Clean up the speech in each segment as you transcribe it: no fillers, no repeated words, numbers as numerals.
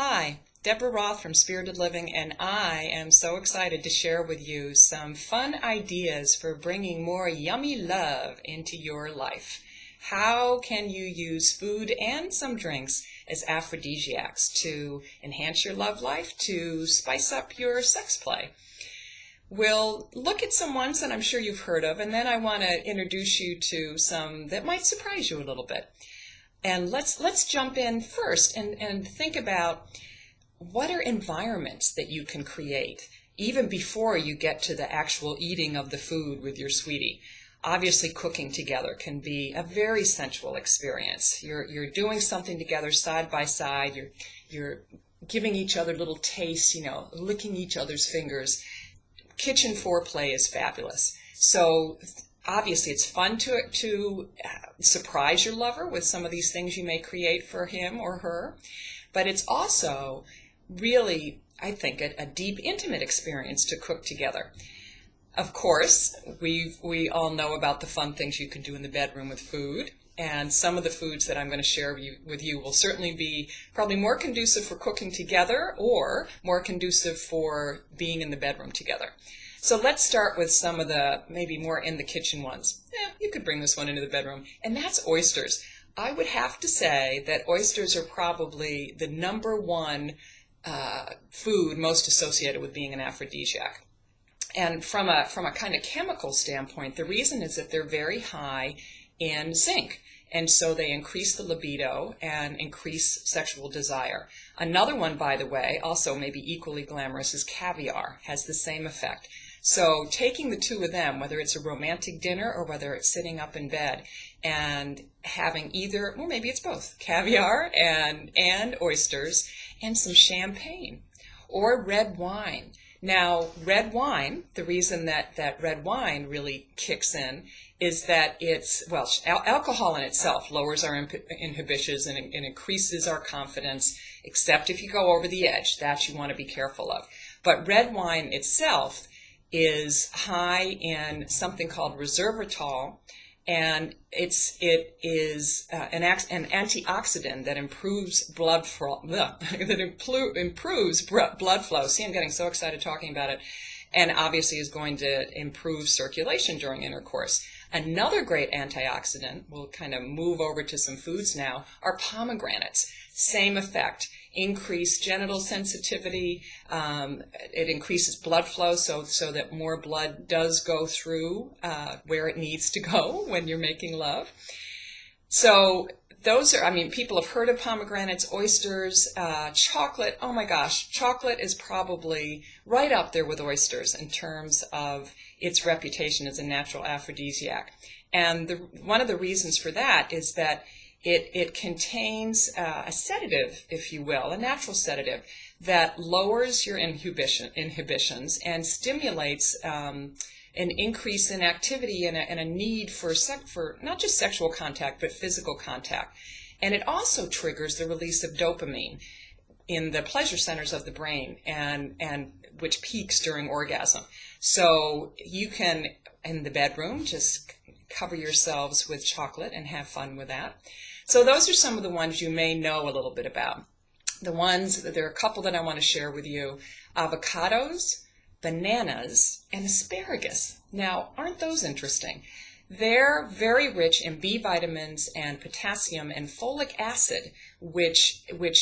Hi, Deborah Roth from Spirited Living, and I am so excited to share with you some fun ideas for bringing more yummy love into your life. How can you use food and some drinks as aphrodisiacs to enhance your love life, to spice up your sex play? We'll look at some ones that I'm sure you've heard of, and then I want to introduce you to some that might surprise you a little bit. And let's jump in first and think about what are environments that you can create even before you get to the actual eating of the food with your sweetie. Obviously, cooking together can be a very sensual experience. You're doing something together side by side. You're giving each other little tastes, licking each other's fingers. Kitchen foreplay is fabulous. So obviously, it's fun to surprise your lover with some of these things you may create for him or her, but it's also really, I think, a deep, intimate experience to cook together. Of course, we all know about the fun things you can do in the bedroom with food, and some of the foods that I'm going to share with you will certainly be probably more conducive for cooking together or more conducive for being in the bedroom together. So let's start with some of the maybe more in the kitchen ones. You could bring this one into the bedroom, and that's oysters. I would have to say that oysters are probably the #1 food most associated with being an aphrodisiac. And from a kind of chemical standpoint, the reason is that they're very high in zinc. And so they increase the libido and increase sexual desire. Another one, by the way, also maybe equally glamorous, is caviar, has the same effect. So taking the two of them, whether it's a romantic dinner or whether it's sitting up in bed and having either, well, maybe it's both, caviar and oysters and some champagne or red wine. Now, red wine, the reason that red wine really kicks in is that alcohol in itself lowers our inhibitions and increases our confidence, except if you go over the edge. That you want to be careful of. But red wine itself is high in something called resveratrol, and it is an antioxidant that improves blood flow. See, I'm getting so excited talking about it. And obviously is going to improve circulation during intercourse. Another great antioxidant, we'll kind of move over to some foods now, are pomegranates. Same effect. Increased genital sensitivity. It increases blood flow so that more blood does go through where it needs to go when you're making love. So those are, people have heard of pomegranates, oysters, chocolate. Oh my gosh, chocolate is probably right up there with oysters in terms of its reputation as a natural aphrodisiac. And one of the reasons for that is that it contains a sedative, if you will, a natural sedative that lowers your inhibitions and stimulates an increase in activity and a need for not just sexual contact, but physical contact. And it also triggers the release of dopamine in the pleasure centers of the brain, and which peaks during orgasm. So you can, in the bedroom, just cover yourselves with chocolate and have fun with that. So those are some of the ones you may know a little bit about. There are a couple that I want to share with you. Avocados, bananas, and asparagus. Now, aren't those interesting? They're very rich in B vitamins and potassium and folic acid, which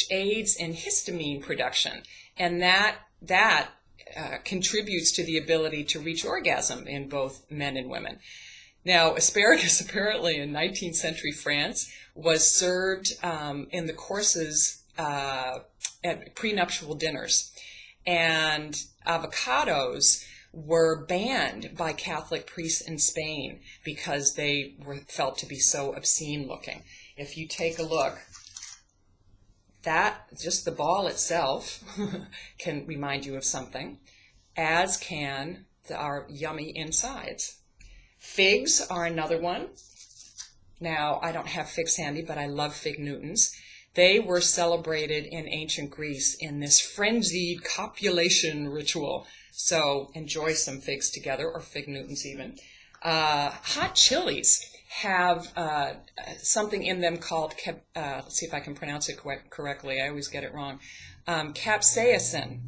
aids in histamine production, and that contributes to the ability to reach orgasm in both men and women. Now, asparagus apparently in 19th century France was served in the courses at prenuptial dinners, and avocados were banned by Catholic priests in Spain because they were felt to be so obscene looking. If you take a look, just the ball itself can remind you of something, as can our yummy insides. Figs are another one. Now, I don't have figs handy, but I love fig Newtons. They were celebrated in ancient Greece in this frenzied copulation ritual. So enjoy some figs together, or fig Newtons even. Hot chilies have something in them called, let's see if I can pronounce it correctly, I always get it wrong, capsaicin.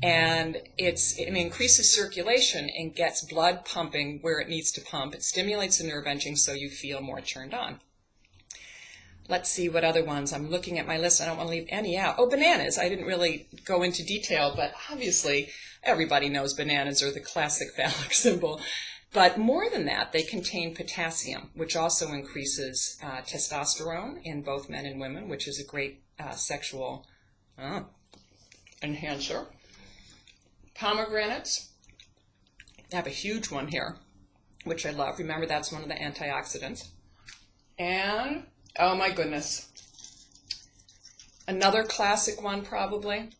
And it increases circulation and gets blood pumping where it needs to pump. It stimulates the nerve endings so you feel more turned on. Let's see what other ones. I'm looking at my list. I don't want to leave any out. Oh, bananas. I didn't really go into detail, but obviously everybody knows bananas are the classic phallic symbol. But more than that, they contain potassium, which also increases testosterone in both men and women, which is a great sexual enhancer. Pomegranates. I have a huge one here, which I love. Remember, that's one of the antioxidants. And, oh my goodness, another classic one probably,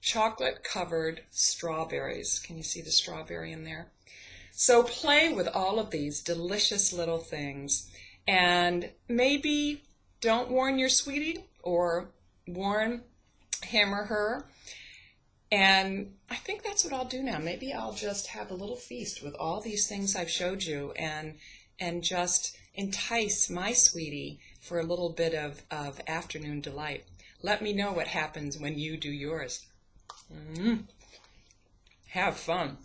chocolate-covered strawberries. Can you see the strawberry in there? So play with all of these delicious little things, and maybe don't warn your sweetie or warn him or her. And I think that's what I'll do now. Maybe I'll just have a little feast with all these things I've showed you and just entice my sweetie for a little bit of afternoon delight. Let me know what happens when you do yours. Have fun.